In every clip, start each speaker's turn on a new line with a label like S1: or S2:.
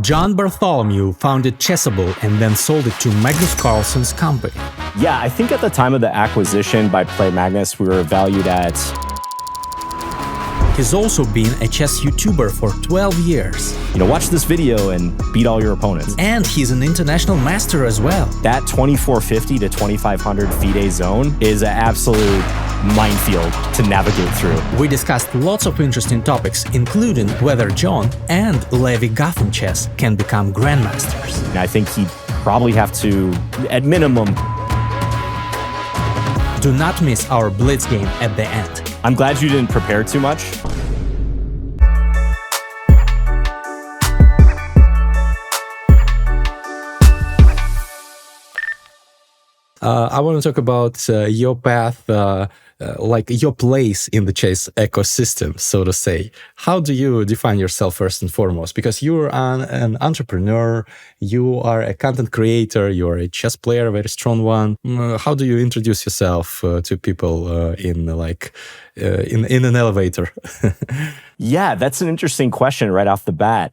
S1: John Bartholomew founded Chessable and then sold it to Magnus Carlsen's company.
S2: Yeah, I think at the time of the acquisition by Magnus, we were valued at...
S1: He's also been a chess YouTuber for 12 years.
S2: Watch this video and beat all your opponents.
S1: And he's an international master as well.
S2: That 2450 to 2500 FIDE zone is an absolute minefield to navigate through.
S1: We discussed lots of interesting topics, including whether John and Levy GothamChess can become grandmasters.
S2: And I think he'd probably have to, at minimum...
S1: Do not miss our Blitz game at the end.
S2: I'm glad you didn't prepare too much.
S1: I want to talk about your path, like your place in the chess ecosystem, so to say. How do you define yourself first and foremost? Because you're an entrepreneur, you are a content creator, you're a chess player, a very strong one. How do you introduce yourself to people in an elevator?
S2: Yeah, that's an interesting question right off the bat.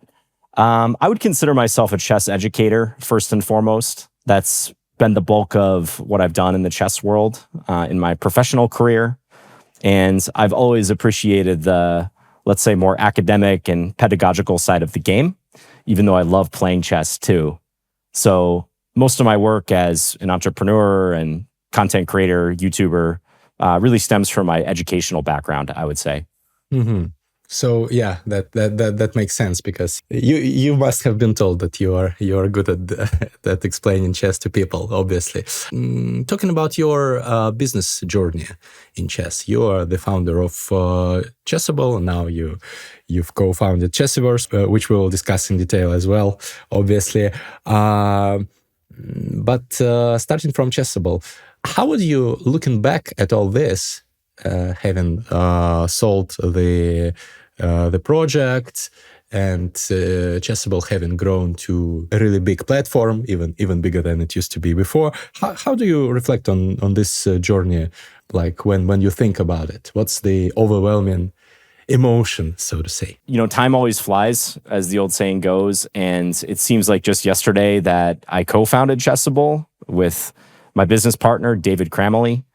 S2: I would consider myself a chess educator first and foremost. That's been the bulk of what I've done in the chess world in my professional career. And I've always appreciated the, let's say, more academic and pedagogical side of the game, even though I love playing chess too. So most of my work as an entrepreneur and content creator, YouTuber, really stems from my educational background, I would say.
S1: Mm-hmm. So yeah, that makes sense, because you must have been told that you are good at explaining chess to people, obviously. Talking about your business journey in chess, you are the founder of Chessable. Now you've co-founded Chessiverse, which we will discuss in detail as well, obviously. But starting from Chessable, how would you, looking back at all this, having sold the project and Chessable having grown to a really big platform, even bigger than it used to be before, how do you reflect on this journey? Like when you think about it, what's the overwhelming emotion, so to say?
S2: Time always flies, as the old saying goes, and it seems like just yesterday that I co-founded Chessable with my business partner, David Cramley.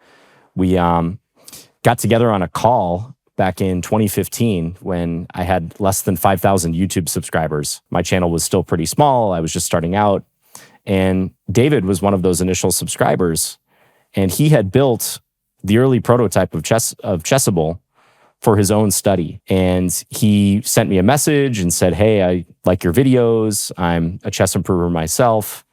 S2: We got together on a call back in 2015 when I had less than 5,000 YouTube subscribers. My channel was still pretty small. I was just starting out. And David was one of those initial subscribers. And he had built the early prototype of Chessable for his own study. And he sent me a message and said, "Hey, I like your videos. I'm a chess improver myself.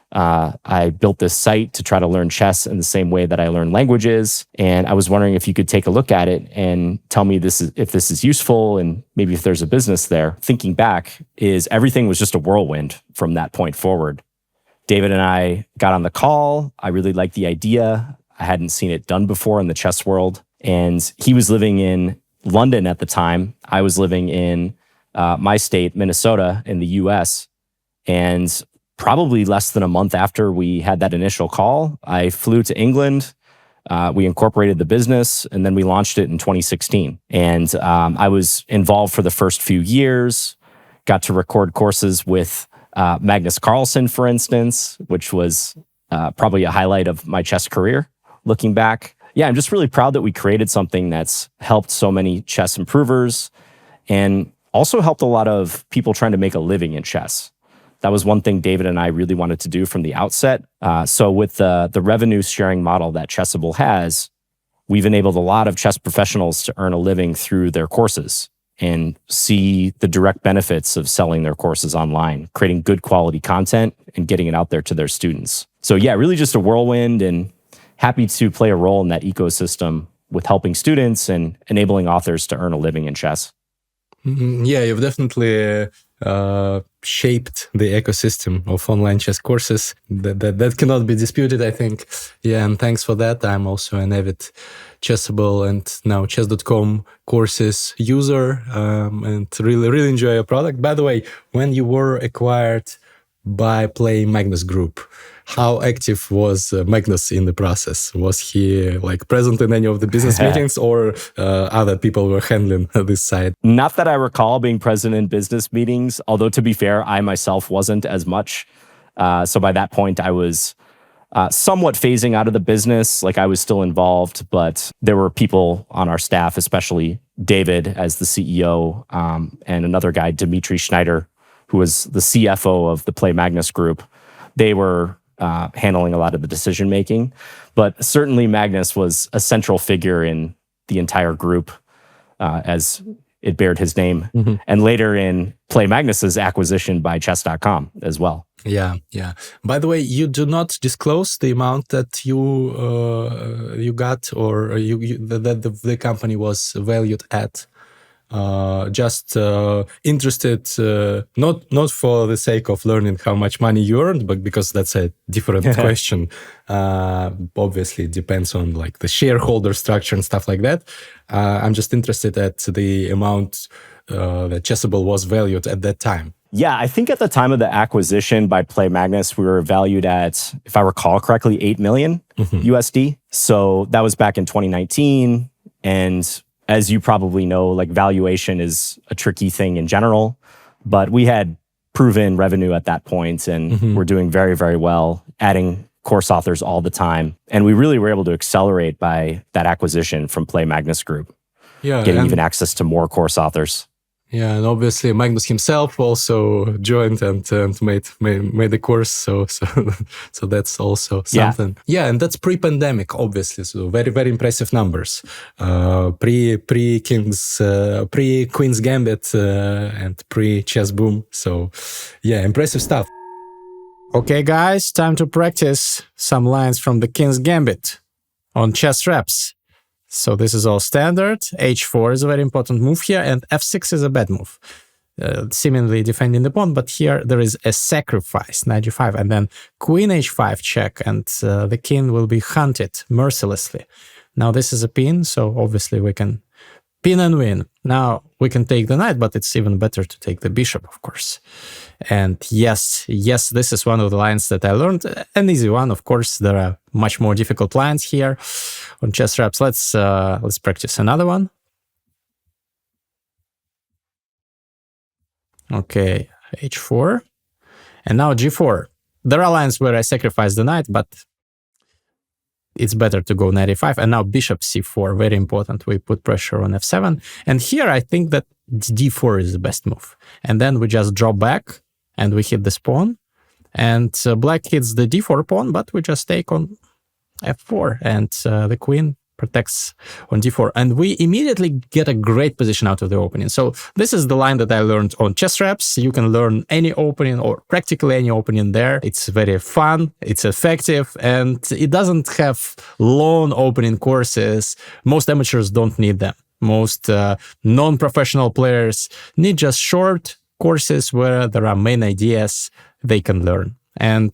S2: I built this site to try to learn chess in the same way that I learn languages. And I was wondering if you could take a look at it and tell me if this is useful and maybe if there's a business there." Thinking back, everything was just a whirlwind from that point forward. David and I got on the call. I really liked the idea. I hadn't seen it done before in the chess world. And he was living in London at the time. I was living in my state, Minnesota, in the US. And probably less than a month after we had that initial call, I flew to England. We incorporated the business, and then we launched it in 2016. And I was involved for the first few years, got to record courses with Magnus Carlsen, for instance, which was probably a highlight of my chess career, looking back. Yeah, I'm just really proud that we created something that's helped so many chess improvers and also helped a lot of people trying to make a living in chess. That was one thing David and I really wanted to do from the outset. So with the revenue sharing model that Chessable has, we've enabled a lot of chess professionals to earn a living through their courses and see the direct benefits of selling their courses online, creating good quality content and getting it out there to their students. So yeah, really just a whirlwind, and happy to play a role in that ecosystem with helping students and enabling authors to earn a living in chess.
S1: Yeah, you've definitely shaped the ecosystem of online chess courses. That cannot be disputed, I think. Yeah, and thanks for that. I'm also an avid Chessable and now chess.com courses user, and really enjoy your product. By the way, when you were acquired by playing Magnus group. How active was Magnus in the process? Was he like present in any of the business meetings, or other people were handling this side?
S2: Not that I recall being present in business meetings, although to be fair, I myself wasn't as much. So by that point, I was somewhat phasing out of the business. Like I was still involved, but there were people on our staff, especially David as the CEO, and another guy, Dimitri Schneider, who was the CFO of the Play Magnus group. They were handling a lot of the decision making, but certainly Magnus was a central figure in the entire group, as it bared his name, and later in Play Magnus's acquisition by chess.com as well.
S1: Yeah. By the way, you do not disclose the amount that you got, or that the company was valued at. Just interested, not for the sake of learning how much money you earned, but because that's a different question. Obviously, it depends on like the shareholder structure and stuff like that. I'm just interested at the amount that Chessable was valued at that time.
S2: Yeah, I think at the time of the acquisition by Play Magnus, we were valued at, if I recall correctly, 8 million USD. So that was back in 2019. And as you probably know, like valuation is a tricky thing in general, but we had proven revenue at that point, and we're doing very, very well, adding course authors all the time. And we really were able to accelerate by that acquisition from Play Magnus Group, getting even access to more course authors.
S1: Yeah, and obviously Magnus himself also joined and made the course, so that's also something. Yeah, and that's pre-pandemic, obviously. So very, very impressive numbers. Pre Queen's Gambit and pre Chess Boom. So yeah, impressive stuff. Okay, guys, time to practice some lines from the King's Gambit on chess reps. So this is all standard. H4 is a very important move here, and F6 is a bad move, seemingly defending the pawn. But here there is a sacrifice, knight g5, and then queen h5 check, and the king will be hunted mercilessly. Now this is a pin, so obviously we can pin and win. Now we can take the knight, but it's even better to take the bishop, of course. And yes, this is one of the lines that I learned. An easy one, of course. There are much more difficult lines here on chess reps. Let's practice another one. Okay, h4, and now g4. There are lines where I sacrifice the knight, but it's better to go knight a5. And now bishop c4, very important. We put pressure on f7. And here I think that d4 is the best move. And then we just drop back and we hit this pawn. And black hits the d4 pawn, but we just take on f4. And the queen protects on d4. And we immediately get a great position out of the opening. So this is the line that I learned on chess reps. You can learn any opening or practically any opening there. It's very fun, it's effective, and it doesn't have long opening courses. Most amateurs don't need them. Most non-professional players need just short courses where there are main ideas they can learn. And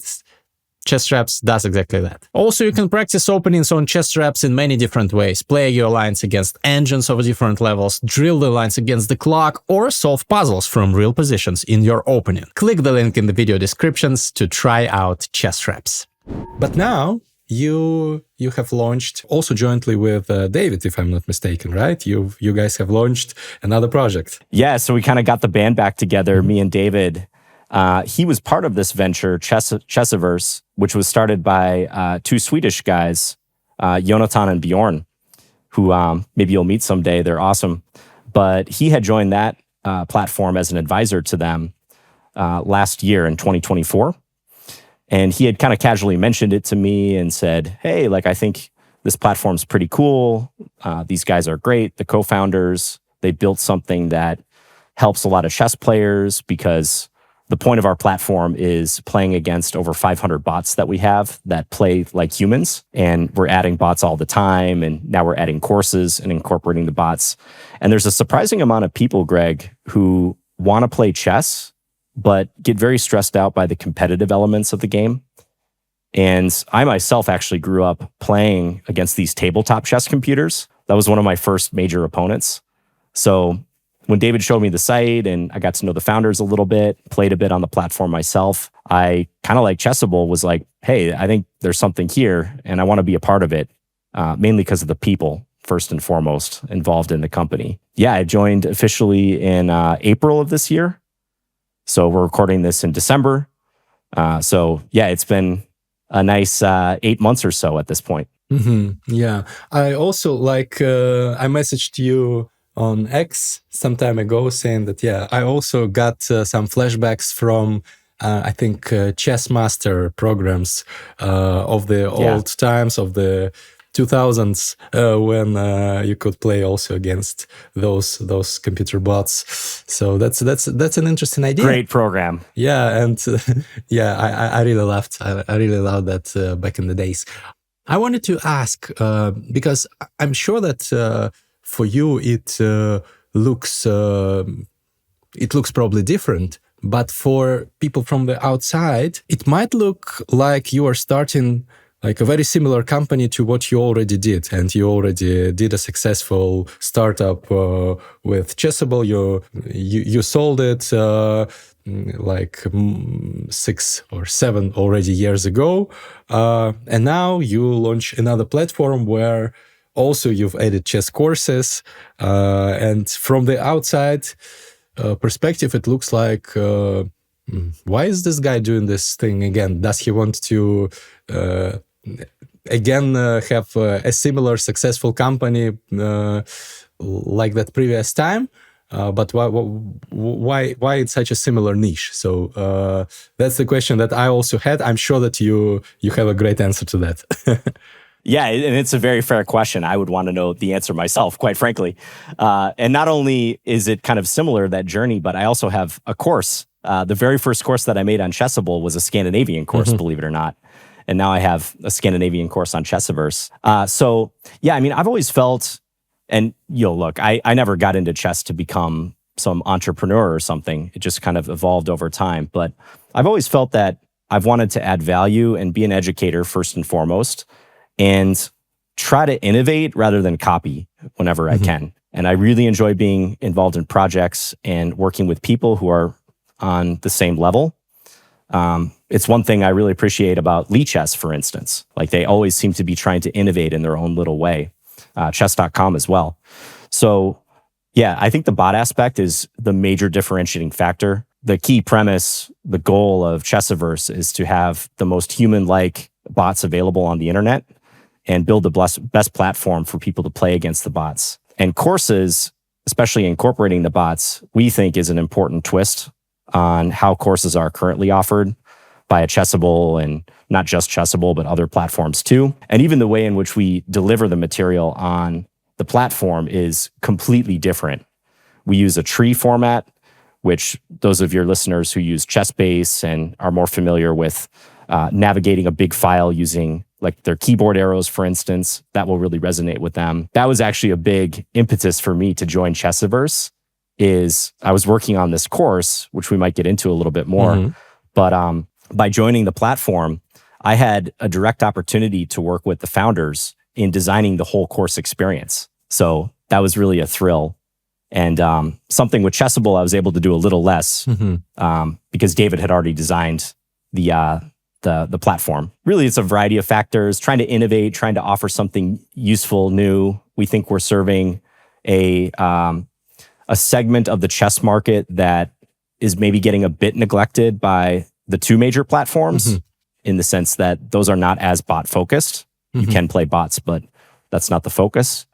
S1: chess reps does exactly that. Also, you can practice openings on chess reps in many different ways. Play your lines against engines of different levels, drill the lines against the clock, or solve puzzles from real positions in your opening. Click the link in the video descriptions to try out chess reps. But now you have launched, also jointly with David, if I'm not mistaken, right? You guys have launched another project.
S2: Yeah, so we kind of got the band back together, me and David. He was part of this venture, Chessiverse, which was started by two Swedish guys, Jonathan and Bjorn, who maybe you'll meet someday. They're awesome. But he had joined that platform as an advisor to them last year in 2024. And he had kind of casually mentioned it to me and said, hey, like, I think this platform's pretty cool. These guys are great. The co-founders, they built something that helps a lot of chess players because the point of our platform is playing against over 500 bots that we have that play like humans. And we're adding bots all the time. And now we're adding courses and incorporating the bots. And there's a surprising amount of people, Greg, who want to play chess, but get very stressed out by the competitive elements of the game. And I myself actually grew up playing against these tabletop chess computers. That was one of my first major opponents. So when David showed me the site and I got to know the founders a little bit, played a bit on the platform myself, I kind of like Chessable was like, hey, I think there's something here and I want to be a part of it, mainly because of the people, first and foremost, involved in the company. Yeah, I joined officially in April of this year. So we're recording this in December. So yeah, it's been a nice 8 months or so at this point.
S1: Yeah, I also I messaged you on X some time ago saying that, yeah, I also got some flashbacks from, I think, chess master programs of the old times, of the 2000s, when you could play also against those computer bots. So that's an interesting idea.
S2: Great program.
S1: Yeah, and yeah, I really loved that back in the days. I wanted to ask because I'm sure that for you it looks probably different, but for people from the outside, it might look like you are starting like a very similar company to what you already did, and you already did a successful startup with Chessable. You sold it like 6 or 7 already years ago, and now you launch another platform where also you've added chess courses, and from the outside perspective, it looks like, why is this guy doing this thing again? Does he want to again have a similar successful company like that previous time? But why it's such a similar niche? So that's the question that I also had. I'm sure that you have a great answer to that.
S2: Yeah, and it's a very fair question. I would want to know the answer myself, quite frankly. And not only is it kind of similar, that journey, but I also have a course. The very first course that I made on Chessable was a Scandinavian course, believe it or not. And now I have a Scandinavian course on Chessiverse. So yeah, I mean, I've always felt, and look, I never got into chess to become some entrepreneur or something. It just kind of evolved over time. But I've always felt that I've wanted to add value and be an educator first and foremost, and try to innovate rather than copy whenever I can. And I really enjoy being involved in projects and working with people who are on the same level. It's one thing I really appreciate about Chess, for instance. Like, they always seem to be trying to innovate in their own little way. Chess.com as well. So yeah, I think the bot aspect is the major differentiating factor. The key premise, the goal of Chessiverse is to have the most human-like bots available on the internet and build the best platform for people to play against the bots. And courses, especially incorporating the bots, we think is an important twist on how courses are currently offered by a Chessable, and not just Chessable, but other platforms too. And even the way in which we deliver the material on the platform is completely different. We use a tree format, which those of your listeners who use ChessBase and are more familiar with navigating a big file using like their keyboard arrows, for instance, that will really resonate with them. That was actually a big impetus for me to join Chessiverse. Is I was working on this course, which we might get into a little bit more, but by joining the platform, I had a direct opportunity to work with the founders in designing the whole course experience. So that was really a thrill. And something with Chessable, I was able to do a little less because David had already designed the platform. Really, it's a variety of factors, trying to innovate, trying to offer something useful, new. We think we're serving a segment of the chess market that is maybe getting a bit neglected by the two major platforms, in the sense that those are not as bot focused. You can play bots, but that's not the focus.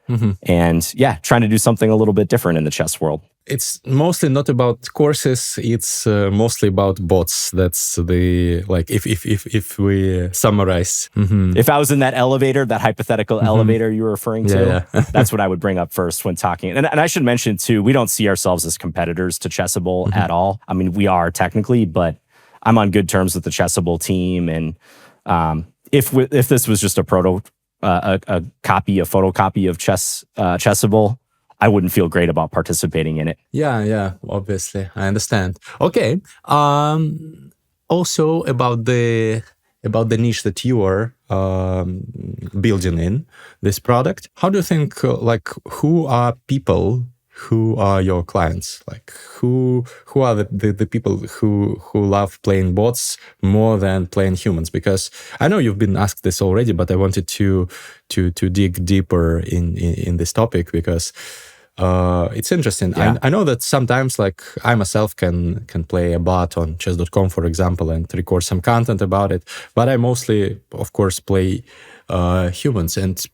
S2: And yeah, trying to do something a little bit different in the chess world.
S1: It's mostly not about courses. It's mostly about bots. That's the, like, if we summarize.
S2: If I was in that elevator, that hypothetical elevator you were referring to, that's what I would bring up first when talking. And I should mention too, we don't see ourselves as competitors to Chessable at all. I mean, we are technically, but I'm on good terms with the Chessable team. And if this was just a photocopy of Chessable, I wouldn't feel great about participating in it.
S1: Yeah, obviously. I understand. Okay. Also about the niche that you are building in this product, how do you think, who are people who are your clients? Like who are the people who love playing bots more than playing humans? Because I know you've been asked this already, but I wanted to dig deeper in this topic because it's interesting.
S2: Yeah.
S1: I know that sometimes, like I myself can play a bot on chess.com, for example, and record some content about it. But I mostly, of course, play humans, and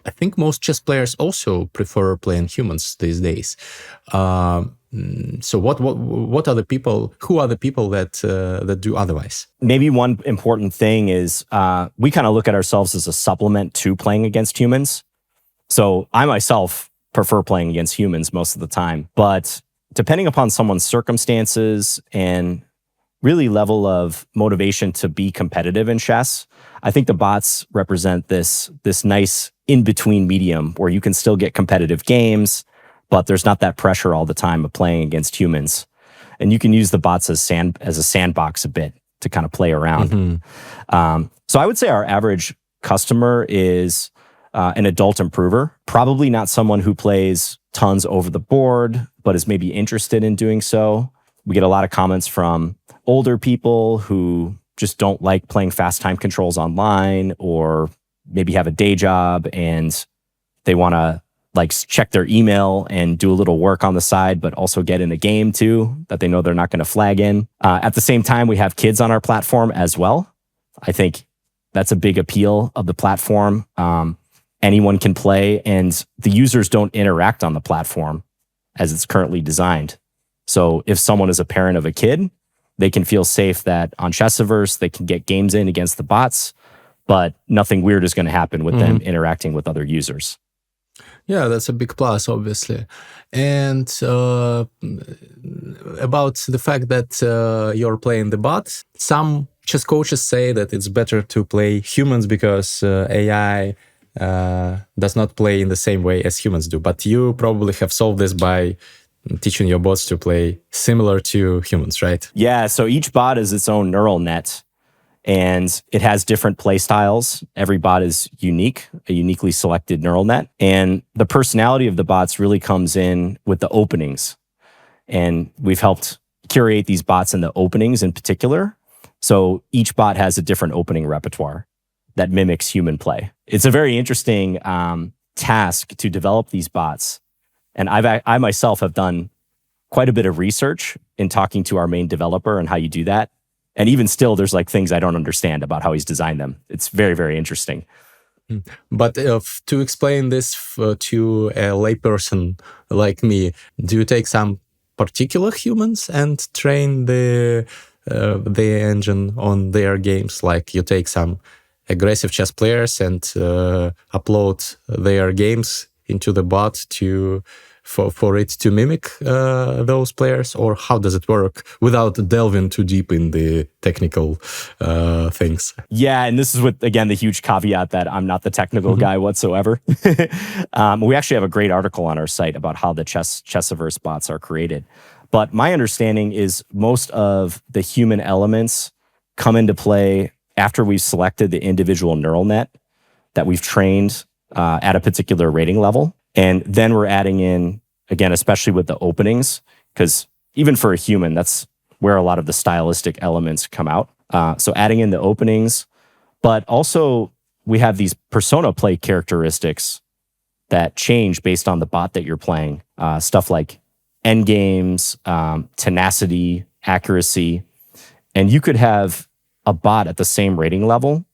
S1: I think most chess players also prefer playing humans these days. So what are the people? Who are the people that do otherwise?
S2: Maybe one important thing is we kind of look at ourselves as a supplement to playing against humans. So I myself prefer playing against humans most of the time, but depending upon someone's circumstances and really level of motivation to be competitive in chess, I think the bots represent this nice in-between medium where you can still get competitive games, but there's not that pressure all the time of playing against humans. And you can use the bots as a sandbox a bit to kind of play around.
S1: Mm-hmm.
S2: So I would say our average customer is an adult improver, probably not someone who plays tons over the board, but is maybe interested in doing so. We get a lot of comments from older people who just don't like playing fast time controls online, or maybe have a day job and they want to like check their email and do a little work on the side, but also get in the game too, that they know they're not going to flag in. At the same time, we have kids on our platform as well. I think that's a big appeal of the platform. Anyone can play, and the users don't interact on the platform as it's currently designed. So if someone is a parent of a kid, they can feel safe that on Chessiverse, they can get games in against the bots, but nothing weird is going to happen with them interacting with other users.
S1: Yeah, that's a big plus, obviously. And about the fact that you're playing the bot, some chess coaches say that it's better to play humans because AI does not play in the same way as humans do. But you probably have solved this by teaching your bots to play similar to humans, right?
S2: Yeah, so each bot is its own neural net, and it has different play styles. Every bot is unique, a uniquely selected neural net. And the personality of the bots really comes in with the openings. And we've helped curate these bots in the openings in particular. So each bot has a different opening repertoire that mimics human play. It's a very interesting task to develop these bots. And I myself have done quite a bit of research in talking to our main developer and how you do that. And even still, there's like things I don't understand about how he's designed them. It's very, very interesting.
S1: But to explain this to a layperson like me, do you take some particular humans and train the engine on their games? Like you take some aggressive chess players and upload their games into the bot for it to mimic those players, or how does it work without delving too deep in the technical things?
S2: Yeah, and this is with, again, the huge caveat that I'm not the technical guy whatsoever. We actually have a great article on our site about how the Chessiverse bots are created. But my understanding is most of the human elements come into play after we've selected the individual neural net that we've trained at a particular rating level. And then we're adding in, again, especially with the openings, because even for a human, that's where a lot of the stylistic elements come out. So adding in the openings, but also we have these persona play characteristics that change based on the bot that you're playing. Stuff like endgames, tenacity, accuracy. And you could have a bot at the same rating level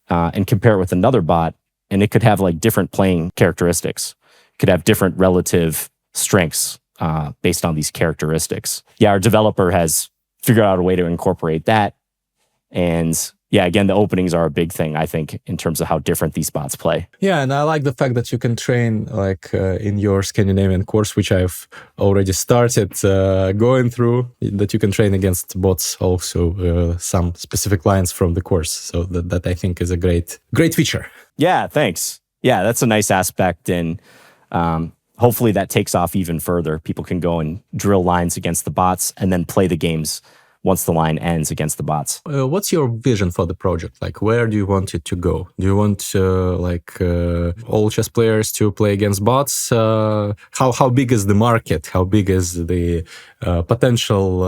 S2: and compare it with another bot, and it could have like different playing characteristics. Could have different relative strengths based on these characteristics. Yeah, our developer has figured out a way to incorporate that. And yeah, again, the openings are a big thing, I think, in terms of how different these bots play.
S1: Yeah, and I like the fact that you can train, like in your Scandinavian course, which I've already started going through, that you can train against bots also, some specific lines from the course. So that I think is a great feature.
S2: Yeah, thanks. Yeah, that's a nice aspect. And hopefully that takes off even further. People can go and drill lines against the bots and then play the games once the line ends against the bots.
S1: What's your vision for the project? Like, where do you want it to go? Do you want all chess players to play against bots? How big is the market? How big is the potential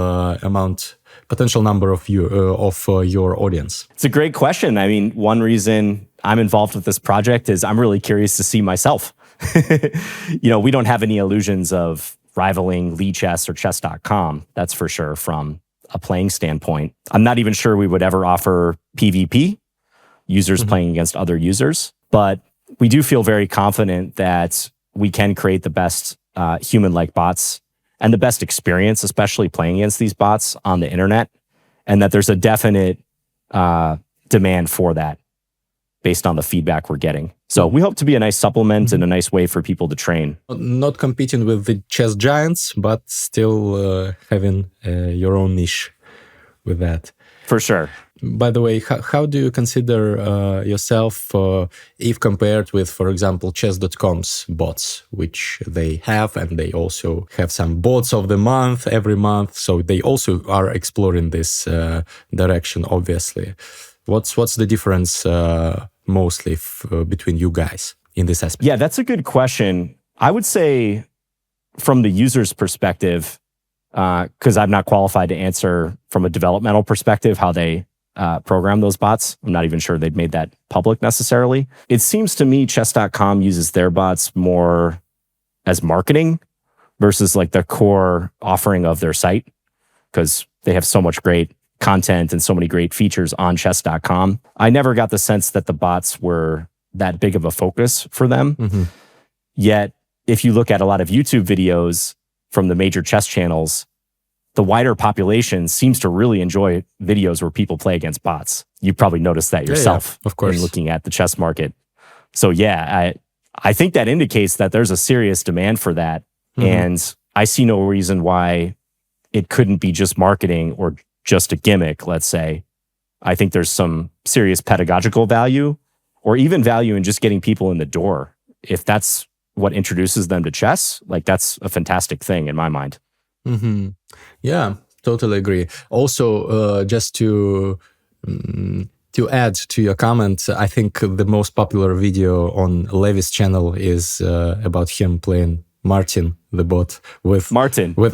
S1: number of your audience?
S2: It's a great question. I mean, one reason I'm involved with this project is I'm really curious to see myself. We don't have any illusions of rivaling Chess or chess.com, that's for sure, from a playing standpoint. I'm not even sure we would ever offer PvP, users playing against other users, but we do feel very confident that we can create the best human-like bots and the best experience, especially playing against these bots on the internet, and that there's a definite demand for that based on the feedback we're getting. So we hope to be a nice supplement and a nice way for people to train.
S1: Not competing with the chess giants, but still having your own niche with that.
S2: For sure.
S1: By the way, how do you consider yourself if compared with, for example, chess.com's bots, which they have, and they also have some bots of the month every month. So they also are exploring this direction, obviously. What's the difference mostly between you guys in this aspect?
S2: Yeah, that's a good question. I would say from the user's perspective, because I'm not qualified to answer from a developmental perspective how they program those bots. I'm not even sure they've made that public necessarily. It seems to me chess.com uses their bots more as marketing versus like the core offering of their site, because they have so much great content and so many great features on chess.com. I never got the sense that the bots were that big of a focus for them. Yet, if you look at a lot of YouTube videos from the major chess channels, the wider population seems to really enjoy videos where people play against bots. You probably noticed that yourself,
S1: of course,
S2: in looking at the chess market. So yeah, I think that indicates that there's a serious demand for that. And I see no reason why it couldn't be just marketing or just a gimmick, let's say. I think there's some serious pedagogical value or even value in just getting people in the door. If that's what introduces them to chess, like that's a fantastic thing in my mind.
S1: Yeah, totally agree. Also, just to add to your comment, I think the most popular video on Levy's channel is about him playing Martin, the bot, with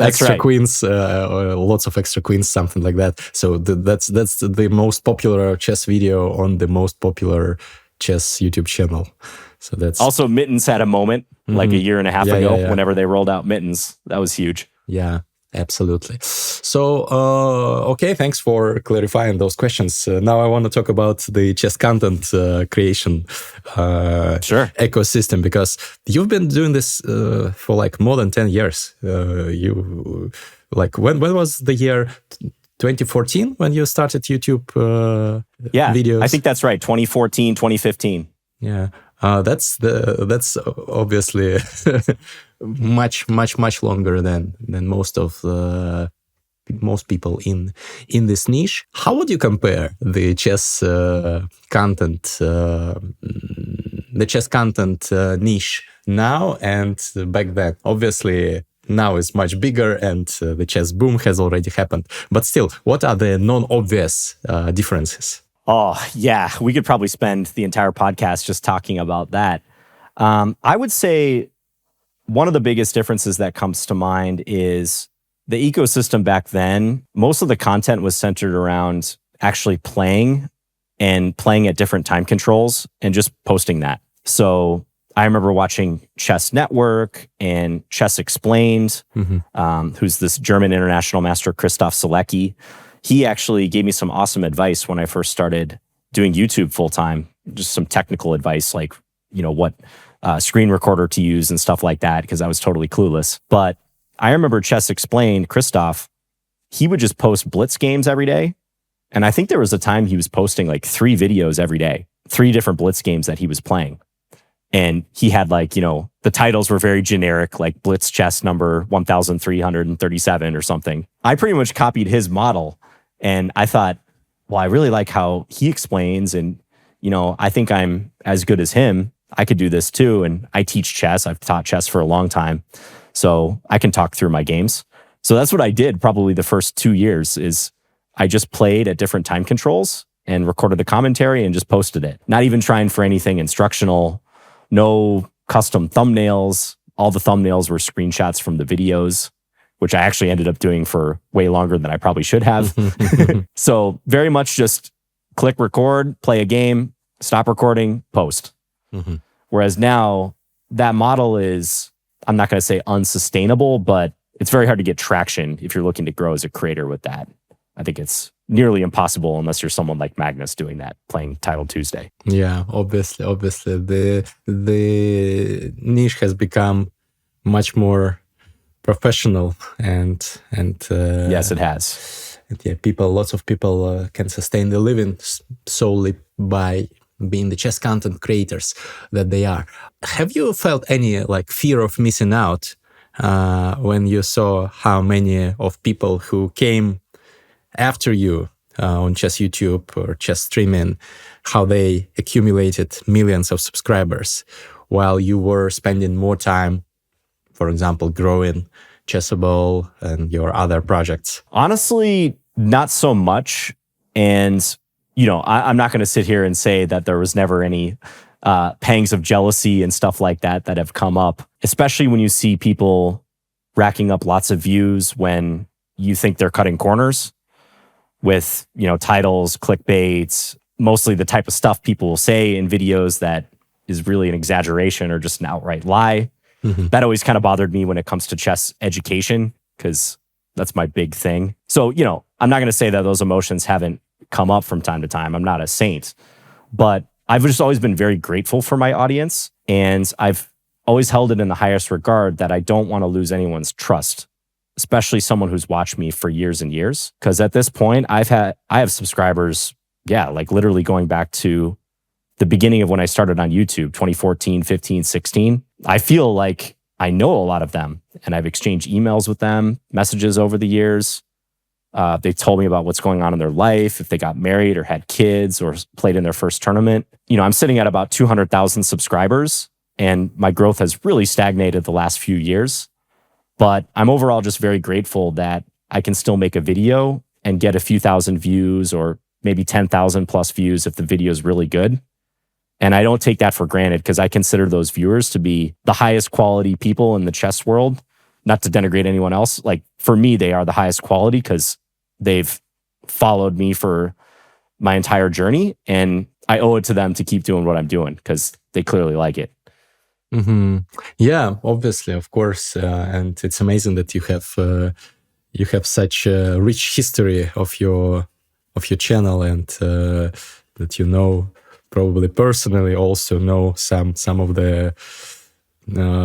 S1: extra queens, lots of extra queens, something like that. So that's the most popular chess video on the most popular chess YouTube channel. So that's
S2: also Mittens had a moment like a year and a half ago whenever they rolled out Mittens. That was huge.
S1: Yeah. Absolutely. So, okay, thanks for clarifying those questions. Now I want to talk about the chess content creation ecosystem, because you've been doing this for like more than 10 years. When was the year 2014 when you started YouTube videos?
S2: I think that's right. 2014, 2015.
S1: Yeah. That's obviously much longer than most people in this niche. How would you compare the chess content niche now and back then? Obviously, now is much bigger and the chess boom has already happened. But still, what are the non-obvious differences?
S2: Oh, yeah. We could probably spend the entire podcast just talking about that. I would say one of the biggest differences that comes to mind is the ecosystem back then. Most of the content was centered around actually playing and playing at different time controls and just posting that. So I remember watching Chess Network and Chess Explained, who's this German international master, Christoph Selecki. He actually gave me some awesome advice when I first started doing YouTube full time, just some technical advice, like, what screen recorder to use and stuff like that, because I was totally clueless. But I remember Chess Explained, Christoph, he would just post Blitz games every day. And I think there was a time he was posting like 3 videos every day, 3 different Blitz games that he was playing. And he had the titles were very generic, like Blitz chess number 1337 or something. I pretty much copied his model. And I thought, well, I really like how he explains. And, I think I'm as good as him. I could do this too. And I teach chess. I've taught chess for a long time. So I can talk through my games. So that's what I did probably the first 2 years, is I just played at different time controls and recorded the commentary and just posted it. Not even trying for anything instructional, no custom thumbnails. All the thumbnails were screenshots from the videos, which I actually ended up doing for way longer than I probably should have. So very much just click record, play a game, stop recording, post. Whereas now that model is, I'm not going to say unsustainable, but it's very hard to get traction if you're looking to grow as a creator with that. I think it's nearly impossible unless you're someone like Magnus doing that, playing Title Tuesday.
S1: Yeah, obviously, the niche has become much more professional, and
S2: yes, it has.
S1: And yeah, lots of people can sustain their living solely by being the chess content creators that they are. Have you felt any fear of missing out when you saw how many of people who came after you on chess YouTube or chess streaming, how they accumulated millions of subscribers while you were spending more time, for example, growing Chessable and your other projects?
S2: Honestly, not so much. And, I'm not going to sit here and say that there was never any pangs of jealousy and stuff like that have come up, especially when you see people racking up lots of views when you think they're cutting corners with, titles, clickbaits, mostly the type of stuff people will say in videos that is really an exaggeration or just an outright lie. That always kind of bothered me when it comes to chess education, because that's my big thing. So, I'm not going to say that those emotions haven't come up from time to time. I'm not a saint, but I've just always been very grateful for my audience. And I've always held it in the highest regard that I don't want to lose anyone's trust, especially someone who's watched me for years and years. Because at this point, I have subscribers, literally going back to the beginning of when I started on YouTube, 2014, 15, 16. I feel like I know a lot of them, and I've exchanged emails with them, messages over the years. They told me about what's going on in their life, if they got married or had kids or played in their first tournament. I'm sitting at about 200,000 subscribers, and my growth has really stagnated the last few years. But I'm overall just very grateful that I can still make a video and get a few thousand views or maybe 10,000 plus views if the video is really good. And I don't take that for granted, because I consider those viewers to be the highest quality people in the chess world. Not to denigrate anyone else. For me, they are the highest quality because they've followed me for my entire journey. And I owe it to them to keep doing what I'm doing because they clearly like it.
S1: Yeah, obviously, of course. And it's amazing that you have such a rich history of your channel, and that probably personally also know some of the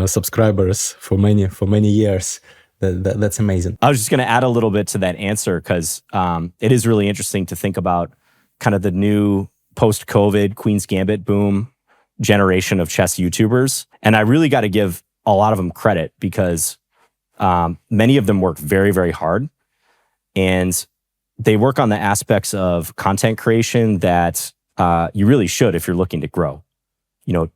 S1: subscribers for many years. That's amazing.
S2: I was just going to add a little bit to that answer, because it is really interesting to think about kind of the new post-COVID Queen's Gambit boom generation of chess YouTubers. And I really got to give a lot of them credit, because many of them work very, very hard. And they work on the aspects of content creation that you really should if you're looking to grow.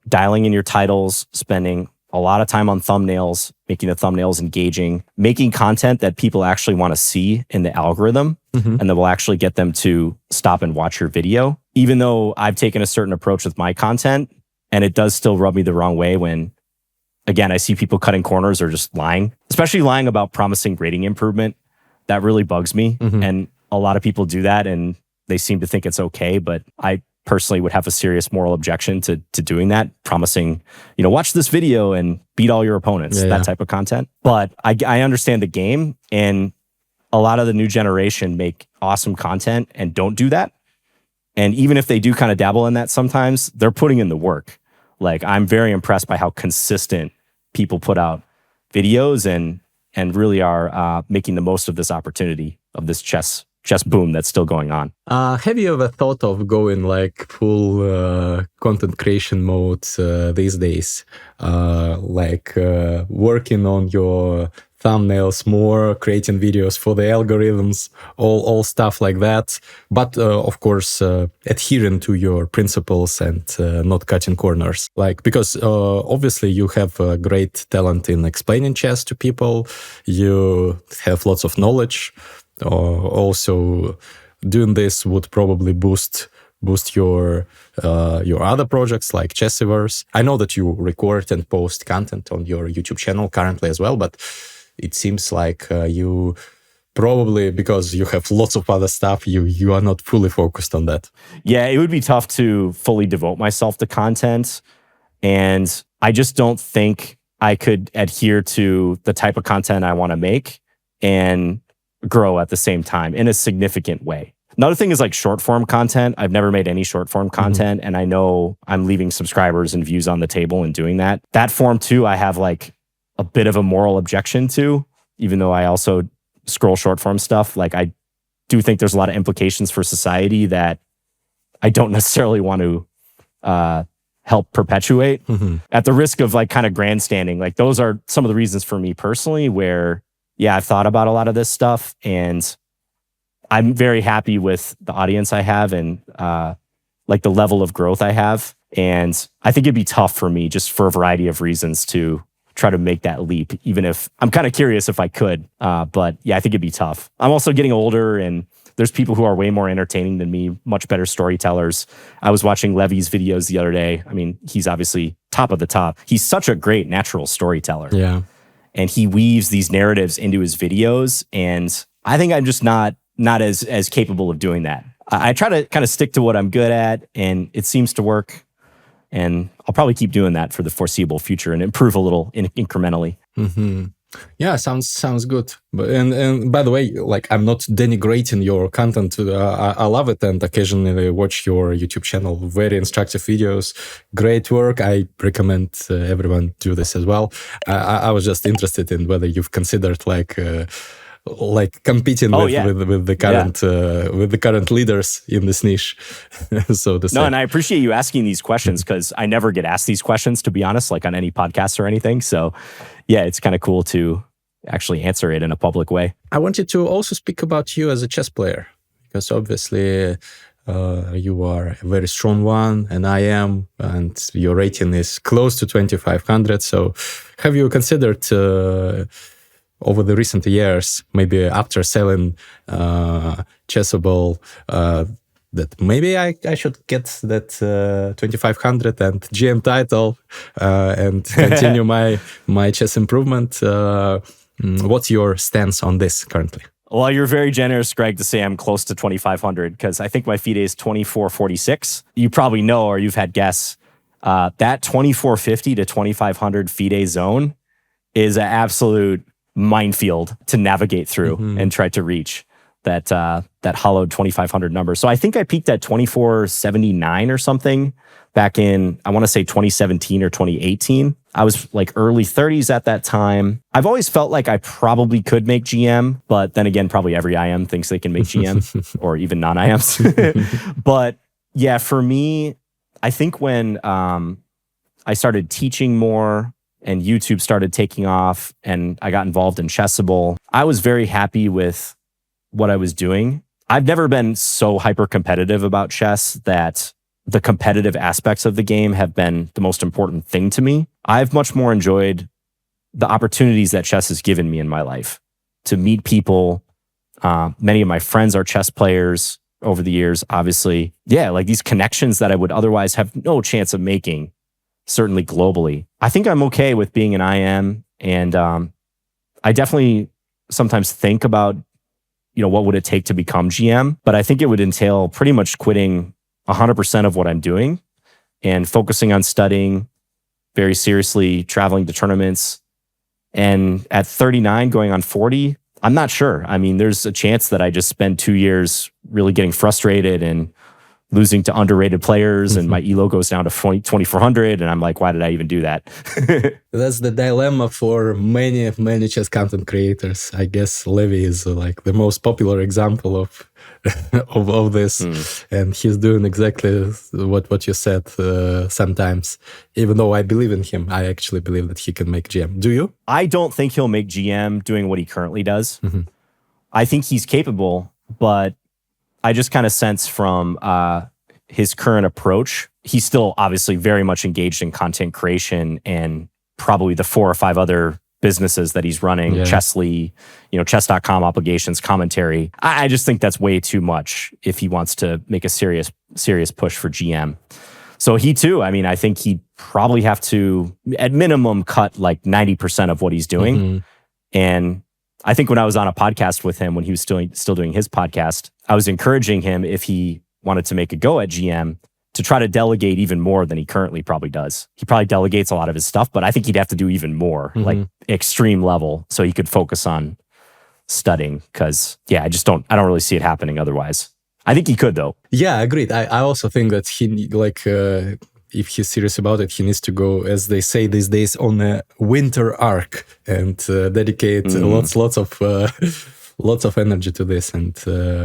S2: Dialing in your titles, spending a lot of time on thumbnails, making the thumbnails engaging, making content that people actually want to see in the algorithm, and that will actually get them to stop and watch your video. Even though I've taken a certain approach with my content, and it does still rub me the wrong way when, again, I see people cutting corners or just lying, especially lying about promising rating improvement. That really bugs me. And a lot of people do that, and they seem to think it's okay, but I personally would have a serious moral objection to doing that, promising, watch this video and beat all your opponents, that type of content. But I understand the game, and a lot of the new generation make awesome content and don't do that. And even if they do kind of dabble in that sometimes, they're putting in the work. I'm very impressed by how consistent people put out videos and really are making the most of this opportunity of this chess boom that's still going on.
S1: Have you ever thought of going full content creation mode these days? Working on your thumbnails more, creating videos for the algorithms, all stuff like that. But of course, adhering to your principles and not cutting corners. Because obviously you have a great talent in explaining chess to people. You have lots of knowledge. Also doing this would probably boost your other projects like Chessiverse. I know that you record and post content on your YouTube channel currently as well, but it seems like you probably, because you have lots of other stuff, you are not fully focused on that.
S2: Yeah, it would be tough to fully devote myself to content. And I just don't think I could adhere to the type of content I want to make and grow at the same time in a significant way. Another thing is like short form content. I've never made any short form content, and I know I'm leaving subscribers and views on the table in doing that. That form too, I have like a bit of a moral objection to, even though I also scroll short form stuff. Like I do think there's a lot of implications for society that I don't necessarily want to help perpetuate at the risk of like kind of grandstanding. Like those are some of the reasons for me personally where, yeah, I've thought about a lot of this stuff and I'm very happy with the audience I have and like the level of growth I have. And I think it'd be tough for me just for a variety of reasons to try to make that leap, even if I'm kind of curious if I could. But yeah, I think it'd be tough. I'm also getting older and there's people who are way more entertaining than me, much better storytellers. I was watching Levy's videos the other day. I mean, he's obviously top of the top. He's such a great natural storyteller.
S1: Yeah.
S2: And he weaves these narratives into his videos. And I think I'm just not as capable of doing that. I try to kind of stick to what I'm good at and it seems to work. And I'll probably keep doing that for the foreseeable future and improve a little incrementally.
S1: Yeah, sounds good. And by the way, like I'm not denigrating your content. I love it and occasionally watch your YouTube channel. Very instructive videos, great work. I recommend everyone do this as well. I was just interested in whether you've considered like competing with the current leaders in this niche. So to say.
S2: No, and I appreciate you asking these questions because I never get asked these questions, to be honest, like on any podcast or anything. So yeah, it's kind of cool to actually answer it in a public way.
S1: I wanted to also speak about you as a chess player because obviously you are a very strong one, and I am, and your rating is close to 2,500. So have you considered over the recent years, maybe after selling Chessable, that maybe I should get that 2,500 and GM title and continue my chess improvement? What's your stance on this currently?
S2: Well, you're very generous, Greg, to say I'm close to 2,500 because I think my FIDE is 2446. You probably know, or you've had guess, that 2450 to 2,500 FIDE zone is an absolute minefield to navigate through and try to reach that hollowed 2,500 number. So I think I peaked at 2,479 or something back in, I want to say 2017 or 2018. I was like early 30s at that time. I've always felt like I probably could make GM, but then again, probably every IM thinks they can make GM or even non-IMs. But yeah, for me, I think when I started teaching more and YouTube started taking off and I got involved in Chessable, I was very happy with what I was doing. I've never been so hyper competitive about chess that the competitive aspects of the game have been the most important thing to me. I've much more enjoyed the opportunities that chess has given me in my life to meet people. Many of my friends are chess players over the years, obviously. Yeah, like these connections that I would otherwise have no chance of making, certainly globally. I think I'm okay with being an IM, and I definitely sometimes think about, what would it take to become GM? But I think it would entail pretty much quitting 100% of what I'm doing and focusing on studying very seriously, traveling to tournaments. And at 39, going on 40, I'm not sure. I mean, there's a chance that I just spend 2 years really getting frustrated and losing to underrated players, and my elo goes down to 2,400, and I'm like, why did I even do that?
S1: That's the dilemma for many chess content creators. I guess Levy is like the most popular example of this, and he's doing exactly what you said. Sometimes, even though I believe in him, I actually believe that he can make GM. Do you?
S2: I don't think he'll make GM doing what he currently does. I think he's capable, but I just kind of sense from his current approach, he's still obviously very much engaged in content creation and probably the 4 or 5 other businesses that he's running, Chessly, chess.com obligations, commentary. I just think that's way too much if he wants to make a serious push for GM. So he too, I mean, I think he'd probably have to, at minimum, cut like 90% of what he's doing. And I think when I was on a podcast with him, when he was still doing his podcast, I was encouraging him, if he wanted to make a go at GM, to try to delegate even more than he currently probably does. He probably delegates a lot of his stuff, but I think he'd have to do even more, like extreme level, so he could focus on studying. Because I don't really see it happening otherwise. I think he could though.
S1: Yeah, agreed. I also think that he if he's serious about it, he needs to go, as they say these days, on a winter arc and dedicate lots of energy to this, and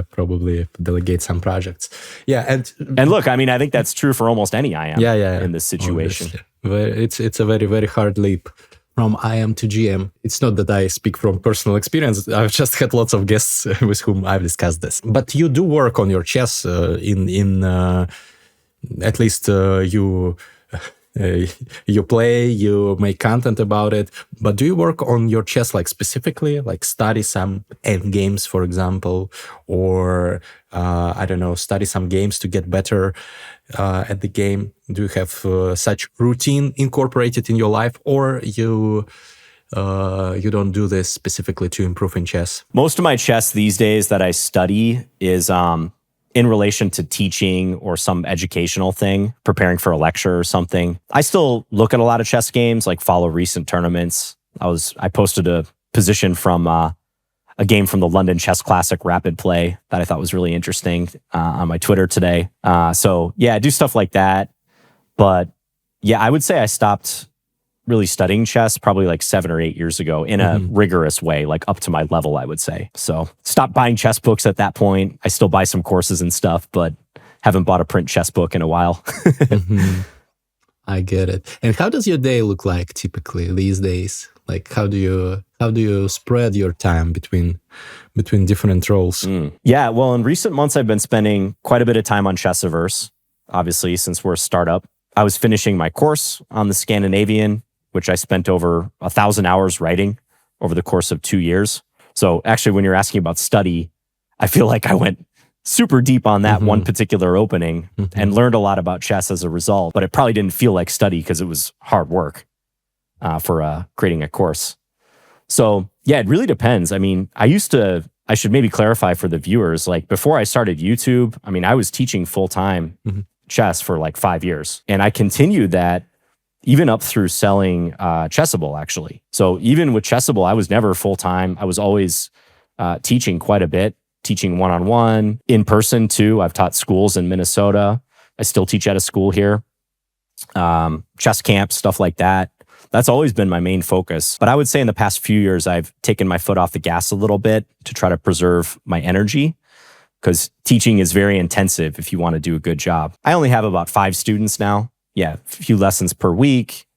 S1: probably delegate some projects. Yeah,
S2: and look, I mean, I think that's true for almost any IM in this situation.
S1: It's a very, very hard leap from IM to GM. It's not that I speak from personal experience. I've just had lots of guests with whom I've discussed this. But you do work on your chess at least you play, you make content about it, but do you work on your chess like specifically, like study some end games, for example, or I don't know, study some games to get better at the game? Do you have such routine incorporated in your life, or you don't do this specifically to improve in chess?
S2: Most of my chess these days that I study is in relation to teaching or some educational thing, preparing for a lecture or something. I still look at a lot of chess games, like follow recent tournaments. I posted a position from a game from the London Chess Classic Rapid Play that I thought was really interesting on my Twitter today. So I do stuff like that. But I would say I stopped really studying chess probably like 7 or 8 years ago in a rigorous way, like up to my level, I would say. So stopped buying chess books at that point. I still buy some courses and stuff, but haven't bought a print chess book in a while.
S1: I get it. And how does your day look like typically these days? Like how do you spread your time between different roles?
S2: Yeah, well, in recent months, I've been spending quite a bit of time on Chessiverse, obviously, since we're a startup. I was finishing my course on the Scandinavian, which I spent over 1,000 hours writing over the course of 2 years. So actually, when you're asking about study, I feel like I went super deep on that one particular opening and learned a lot about chess as a result. But it probably didn't feel like study because it was hard work for creating a course. So it really depends. I mean, I should maybe clarify for the viewers, like before I started YouTube, I mean, I was teaching full-time chess for like 5 years. And I continued that even up through selling Chessable, actually. So even with Chessable, I was never full-time. I was always teaching quite a bit, teaching one-on-one, in person too. I've taught schools in Minnesota. I still teach at a school here. Chess camps, stuff like that. That's always been my main focus. But I would say in the past few years, I've taken my foot off the gas a little bit to try to preserve my energy, because teaching is very intensive if you want to do a good job. I only have about 5 students now. A few lessons per week,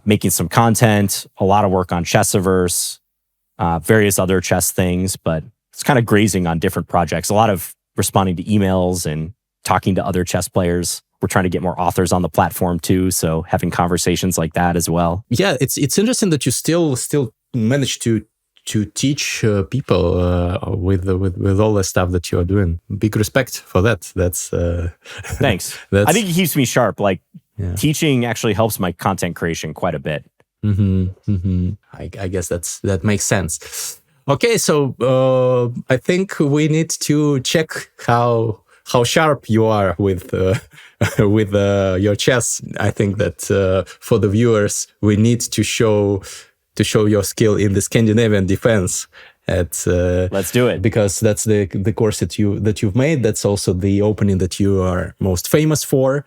S2: making some content, a lot of work on Chessiverse, various other chess things, but it's kind of grazing on different projects. A lot of responding to emails and talking to other chess players. We're trying to get more authors on the platform too, so having conversations like that as well.
S1: Yeah, it's interesting that you still manage to teach people with all the stuff that you are doing. Big respect for that. That's
S2: thanks. I think it keeps me sharp. Like teaching actually helps my content creation quite a bit.
S1: I guess that makes sense. Okay, so I think we need to check how sharp you are with your chess. I think that for the viewers, we need to show your skill in the Scandinavian Defense.
S2: Let's do it,
S1: because that's the course that you've made. That's also the opening that you are most famous for.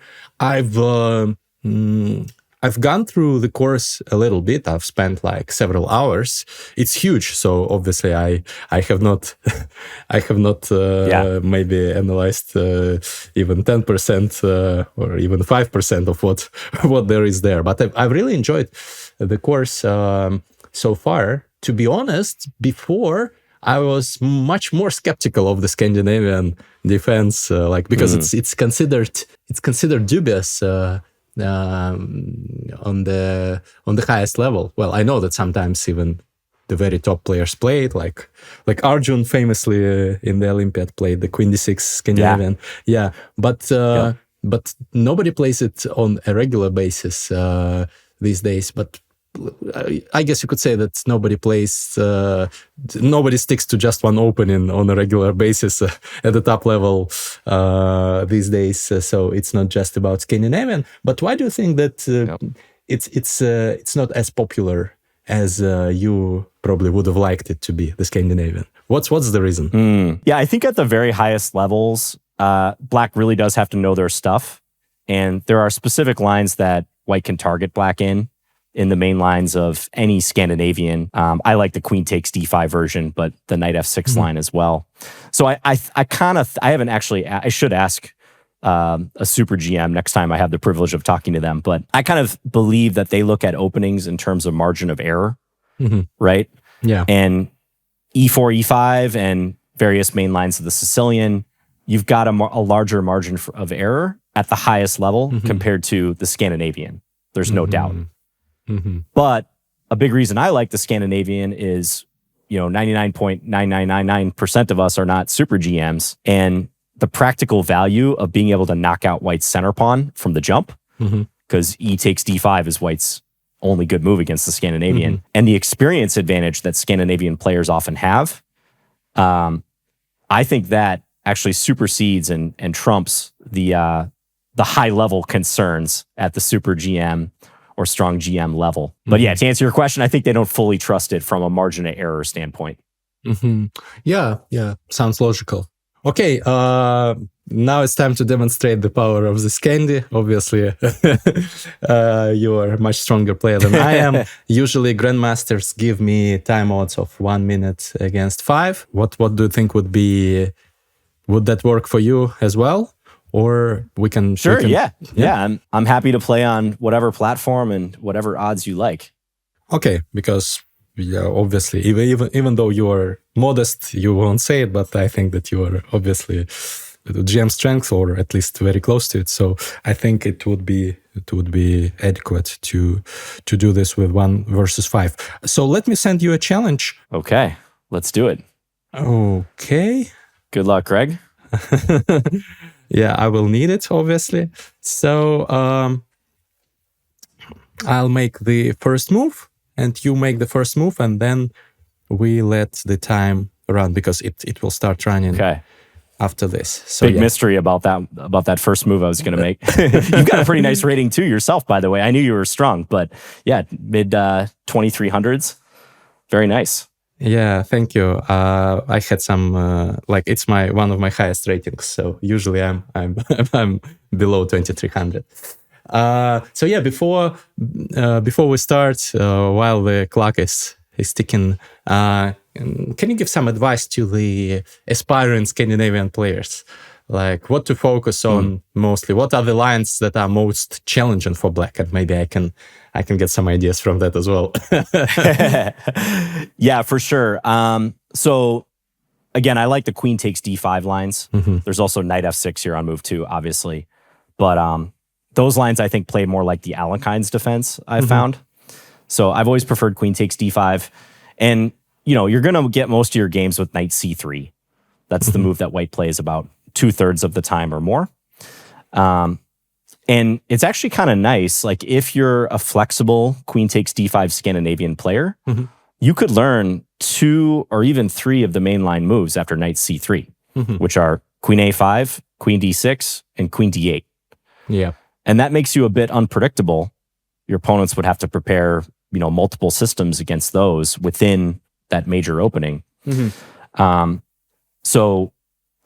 S1: I've gone through the course a little bit. I've spent like several hours. It's huge, so obviously I have not maybe analyzed even 10% or even 5% of what there is there. But I've really enjoyed the course so far. To be honest, before I was much more skeptical of the Scandinavian Defense, because it's considered dubious. on the highest level. Well, I know that sometimes even the very top players play it, like Arjun famously in the Olympiad played the Queen D6 Scandinavian. Yeah, but nobody plays it on a regular basis these days. But I guess you could say that nobody sticks to just one opening on a regular basis at the top level these days. So it's not just about Scandinavian. But why do you think that it's not as popular as you probably would have liked it to be, the Scandinavian? What's the reason?
S2: Yeah, I think at the very highest levels, Black really does have to know their stuff. And there are specific lines that White can target Black in the main lines of any Scandinavian. I like the Queen takes D5 version, but the Knight F6 line as well. So I haven't actually, I should ask a super GM next time I have the privilege of talking to them, but I kind of believe that they look at openings in terms of margin of error, right?
S1: Yeah.
S2: And E4, E5, and various main lines of the Sicilian, you've got a larger margin of error at the highest level compared to the Scandinavian. There's no doubt. But a big reason I like the Scandinavian is, 99.9999% of us are not super GMs. And the practical value of being able to knock out White's center pawn from the jump, because E takes D5 is White's only good move against the Scandinavian, and the experience advantage that Scandinavian players often have, I think that actually supersedes and trumps the high level concerns at the super GM or strong GM level. But yeah, to answer your question, I think they don't fully trust it from a margin of error standpoint.
S1: Yeah, sounds logical. Okay, now it's time to demonstrate the power of the Scandi. Obviously, you are a much stronger player than I am. Usually, grandmasters give me time odds of 1 minute against 5. What do you think would that work for you as well? Or we can...
S2: Sure, yeah. I'm happy to play on whatever platform and whatever odds you like.
S1: Okay, because obviously, even though you are modest, you won't say it, but I think that you are obviously GM strength, or at least very close to it. So I think it would be adequate to do this with 1 versus 5. So let me send you a challenge.
S2: Okay, let's do it.
S1: Okay.
S2: Good luck, Greg.
S1: Yeah, I will need it, obviously. So I'll make the first move, and you make the first move, and then we let the time run, because it will start running after this. So
S2: big mystery about that first move I was going to make. You've got a pretty nice rating too yourself, by the way. I knew you were strong, but yeah, mid 2300s. Very nice.
S1: Yeah, thank you. I had some it's one of my highest ratings. So usually I'm below 2300. So yeah, before we start, while the clock is ticking, can you give some advice to the aspiring Scandinavian players? Like what to focus on mostly? What are the lines that are most challenging for Black? And maybe I can get some ideas from that as well.
S2: Yeah, for sure. So again, I like the Queen takes D5 lines. There's also Knight F6 here on move 2, obviously. But those lines I think play more like the Alekhines defense I've found. So I've always preferred Queen takes D5. And you're going to get most of your games with Knight C3. That's the move that White plays about 2/3 of the time or more. And it's actually kind of nice. Like if you're a flexible Queen takes D5 Scandinavian player, you could learn 2 or even 3 of the mainline moves after Knight C3, which are Queen A5, Queen D6, and Queen D8.
S1: Yeah.
S2: And that makes you a bit unpredictable. Your opponents would have to prepare, multiple systems against those within that major opening. So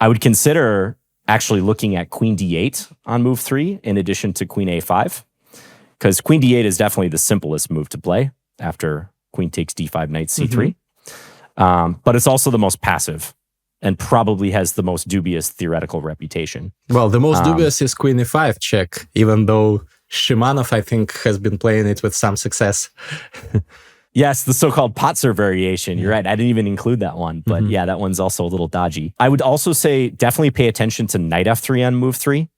S2: I would consider actually looking at Queen D8 on move 3 in addition to Queen A5, because Queen D8 is definitely the simplest move to play after Queen takes D5, Knight C3. But it's also the most passive and probably has the most dubious theoretical reputation.
S1: Well, the most dubious is Queen E5 check, even though Shimanov, I think, has been playing it with some success.
S2: Yes, the so-called Potzer variation. You're right. I didn't even include that one. But yeah, that one's also a little dodgy. I would also say definitely pay attention to Knight F3 on move 3.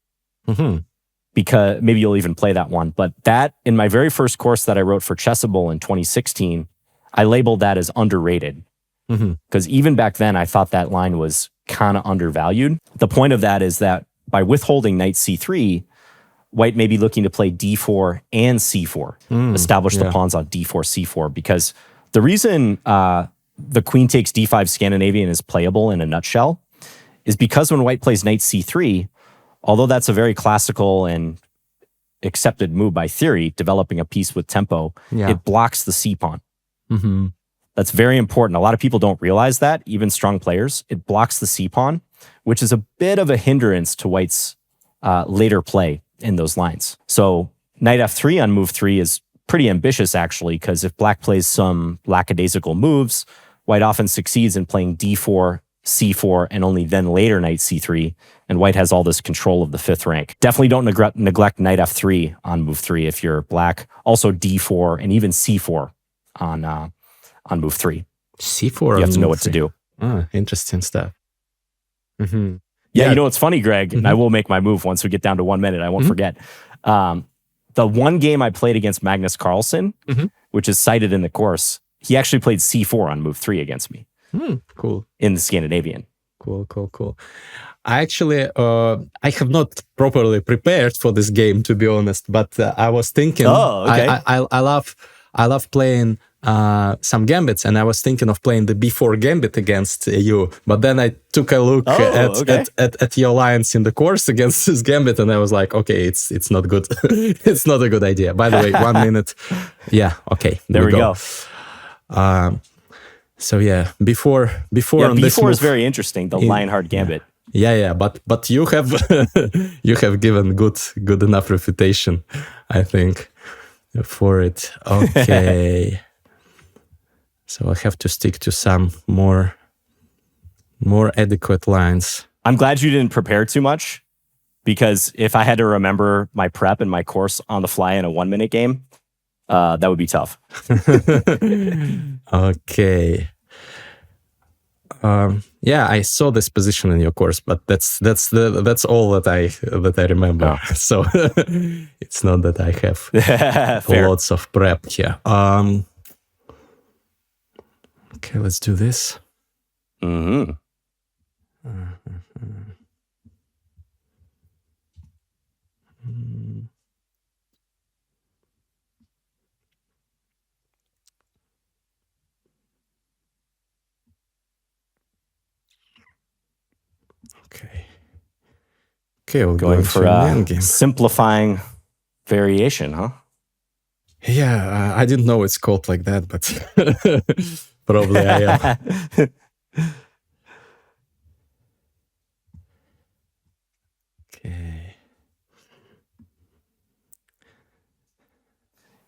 S2: because maybe you'll even play that one. But that, in my very first course that I wrote for Chessable in 2016, I labeled that as underrated. Because even back then, I thought that line was kind of undervalued. The point of that is that by withholding knight c3, white may be looking to play d4 and c4, establish the pawns on d4, c4, because the reason the queen takes d5 Scandinavian is playable in a nutshell is because when white plays knight c3, although that's a very classical and accepted move by theory, developing a piece with tempo, it blocks the c pawn. That's very important. A lot of people don't realize that, even strong players. It blocks the c pawn, which is a bit of a hindrance to white's later play in those lines. So knight f3 on move 3 is pretty ambitious, actually, because if black plays some lackadaisical moves, white often succeeds in playing d4, c4, and only then later knight c3, and white has all this control of the fifth rank. Definitely don't neglect knight f3 on move 3 if you're black. Also d4 and even c4 on move 3.
S1: C4.
S2: You have to know what to do.
S1: Interesting stuff.
S2: Yeah, you know what's funny, Greg? And I will make my move once we get down to 1 minute. I won't forget. The one game I played against Magnus Carlsen, which is cited in the course, he actually played c4 on move 3 against me.
S1: Cool.
S2: In the Scandinavian.
S1: Cool. I actually, I have not properly prepared for this game, to be honest, but I was thinking, I love playing some gambits, and I was thinking of playing the b4 gambit against you, but then I took a look at your lines in the course against this gambit, and I was like, okay, it's not good. It's not a good idea. By the way, 1 minute. Yeah, okay.
S2: There we go.
S1: So yeah, before on this
S2: b4
S1: move,
S2: is very interesting. The Lionheart gambit.
S1: Yeah, but you have you have given good enough reputation, I think, for it. Okay. So I have to stick to some more adequate lines.
S2: I'm glad you didn't prepare too much, because if I had to remember my prep and my course on the fly in a 1 minute game, that would be tough.
S1: Okay. Yeah, I saw this position in your course, but that's all that I remember. Oh. So it's not that I have lots of prep here. Okay, let's do this. Okay, we'll
S2: going
S1: go
S2: for a simplifying variation, huh?
S1: Yeah, I didn't know it's called like that, but probably I am. Okay.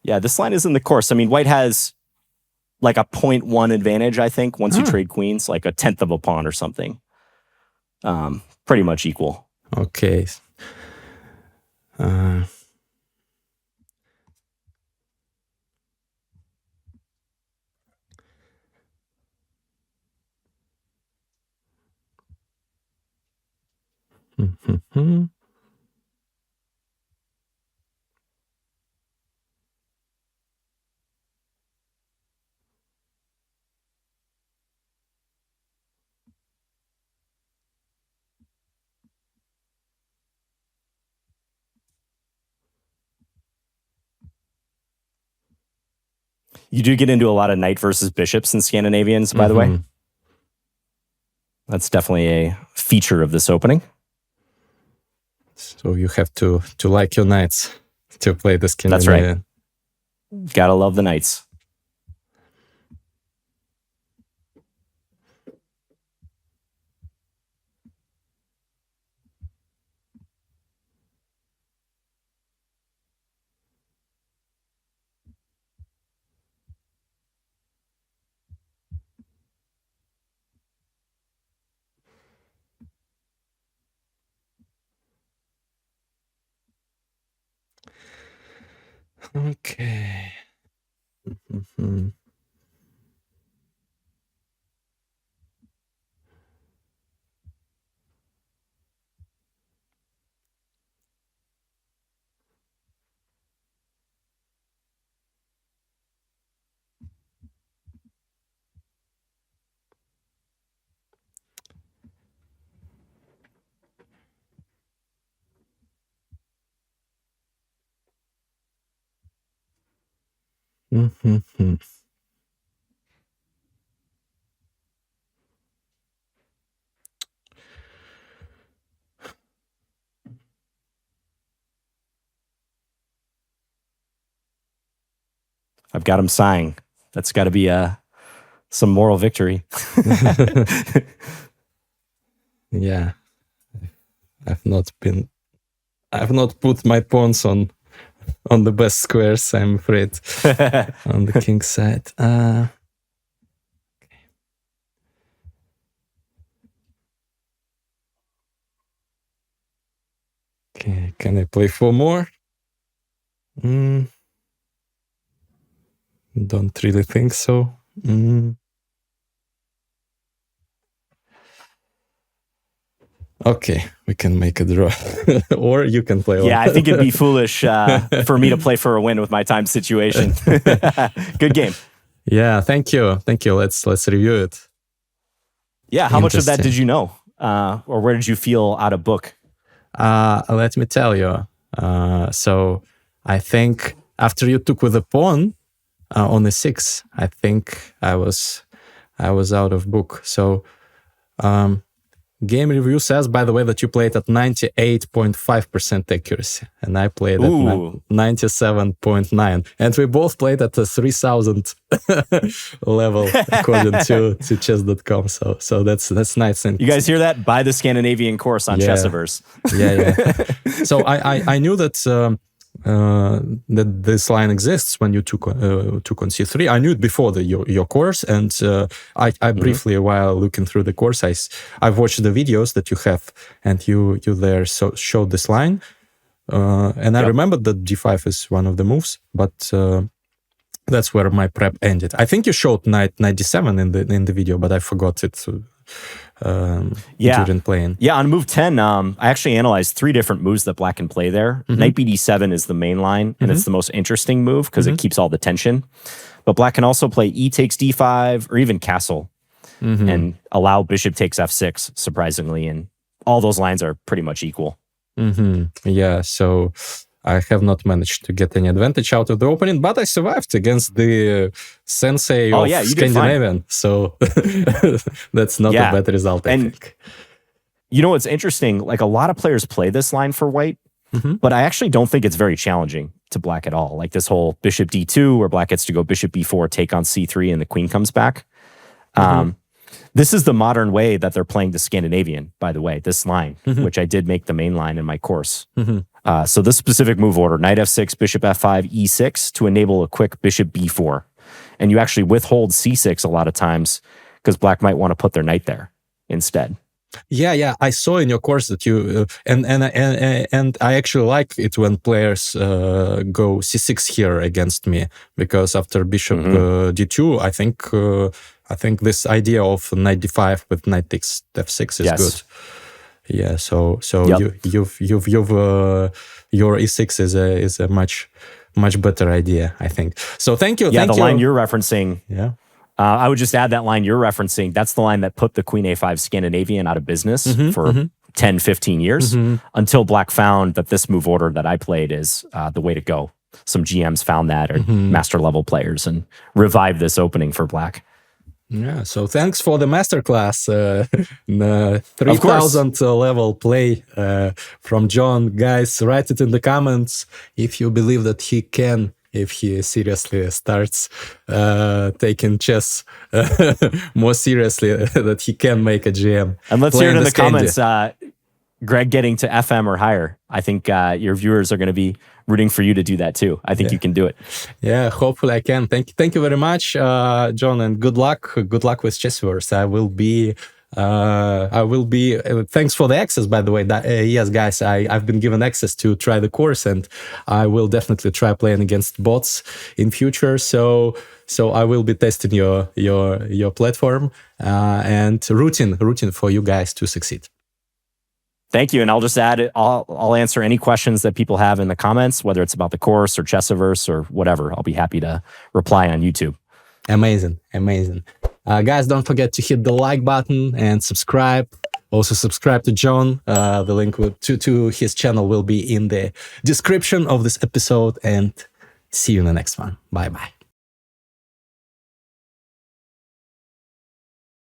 S2: Yeah, this line is in the course. I mean, white has like a 0.1 advantage, I think, once you trade queens, like a tenth of a pawn or something. Pretty much equal.
S1: Okay.
S2: You do get into a lot of knight versus bishops in Scandinavians, by the way. That's definitely a feature of this opening.
S1: So you have to like your knights to play the Scandinavian.
S2: That's right. Gotta love the knights.
S1: Okay. Mm-hmm.
S2: I've got him sighing. That's got to be some moral victory.
S1: Yeah, I've not put my pawns on the best squares, I'm afraid, on the king side. Okay, can I play 4 more? Don't really think so. Okay, we can make a draw. Or you can play
S2: Yeah,
S1: one.
S2: I think it'd be foolish for me to play for a win with my time situation. Good game.
S1: Yeah, thank you. Let's review it.
S2: Yeah, how much of that did you know? Or where did you feel out of book?
S1: Let me tell you. So I think after you took with a pawn on the 6, I think I was out of book. So game review says, by the way, that you played at 98.5% accuracy, and I played at 97.9, and we both played at the 3000 level according to chess.com. So that's nice. And
S2: you guys hear that? Buy the Scandinavian course on Chessiverse.
S1: Yeah. So I knew that that this line exists when you took on c3. I knew it before your course, and I briefly, while looking through the course, I've watched the videos that you have, and you there showed this line, and I remembered that d5 is one of the moves, but that's where my prep ended. I think you showed knight d7 in the video, but I forgot it during playing.
S2: Yeah, on move 10, I actually analyzed 3 different moves that black can play there. Knight bd7 is the main line, and it's the most interesting move because it keeps all the tension. But black can also play e takes d5 or even castle and allow bishop takes f6, surprisingly. And all those lines are pretty much equal.
S1: Yeah, so I have not managed to get any advantage out of the opening, but I survived against the sensei of Scandinavian. So that's not a bad result, I think.
S2: You know what's interesting? Like, a lot of players play this line for white, but I actually don't think it's very challenging to black at all. Like this whole bishop d2, where black gets to go bishop b4, take on c3, and the queen comes back. This is the modern way that they're playing the Scandinavian, by the way, this line, which I did make the main line in my course. So this specific move order, knight f6, bishop f5, e6, to enable a quick bishop b4. And you actually withhold c6 a lot of times because black might want to put their knight there instead.
S1: Yeah, I saw in your course that you and I actually like it when players go c6 here against me, because after bishop d2, I think this idea of knight d5 with knight takes f6 is good. Yeah, so you've your e6 is a much better idea, I think. So thank you.
S2: Yeah, the line you're referencing.
S1: Yeah.
S2: I would just add that line you're referencing. That's the line that put the Queen A5 Scandinavian out of business for 10, 15 years until black found that this move order that I played is the way to go. Some GMs found that, or master level players, and revived this opening for black.
S1: Yeah, so thanks for the masterclass. 3000 level play from John. Guys, write it in the comments if you believe that he can, if he seriously starts taking chess more seriously, that he can make a GM.
S2: And let's hear it in the comments, Greg getting to FM or higher. I think your viewers are going to be rooting for you to do that too. I think you can do it. Yeah,
S1: hopefully I can. Thank you very much, John, and good luck. Good luck with Chessiverse. I will be. Thanks for the access, by the way. Yes, guys, I've been given access to try the course, and I will definitely try playing against bots in future. So I will be testing your platform and rooting for you guys to succeed.
S2: Thank you. And I'll just add, I'll answer any questions that people have in the comments, whether it's about the course or Chessiverse or whatever. I'll be happy to reply on YouTube.
S1: Amazing. Guys, don't forget to hit the like button and subscribe. Also subscribe to John. The link to his channel will be in the description of this episode. And see you in the next one. Bye-bye.